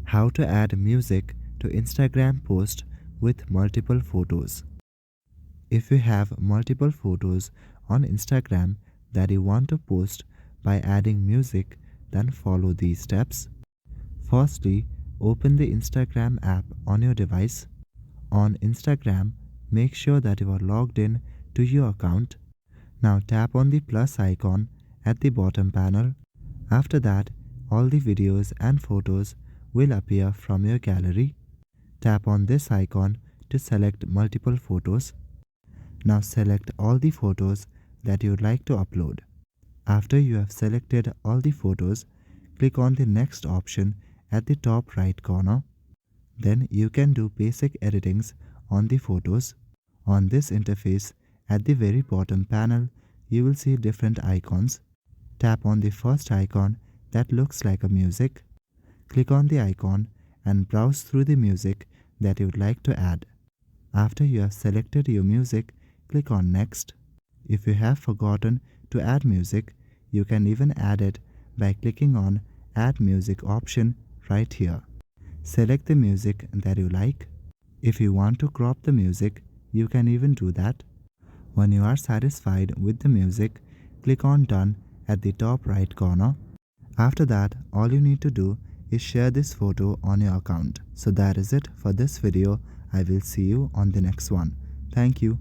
How to add music to Instagram post with multiple photos. If you have multiple photos on Instagram that you want to post by adding music, then follow these steps. Firstly, open the Instagram app on your device. On Instagram, make sure that you are logged in to your account. Now tap on the plus icon at the bottom panel. After that, all the videos and photos will appear from your gallery. Tap on this icon to select multiple photos. Now select all the photos that you would like to upload. After you have selected all the photos, click on the next option at the top right corner. Then you can do basic editings on the photos. On this interface, at the very bottom panel, you will see different icons. Tap on the first icon that looks like a music. Click on the icon and browse through the music that you would like to add. After you have selected your music, click on Next. If you have forgotten to add music, you can even add it by clicking on Add Music option right here. Select the music that you like. If you want to crop the music, you can even do that. When you are satisfied with the music, click on Done at the top right corner. After that, all you need to do is share this photo on your account. So that is it for this video. I will see you on the next one. Thank you.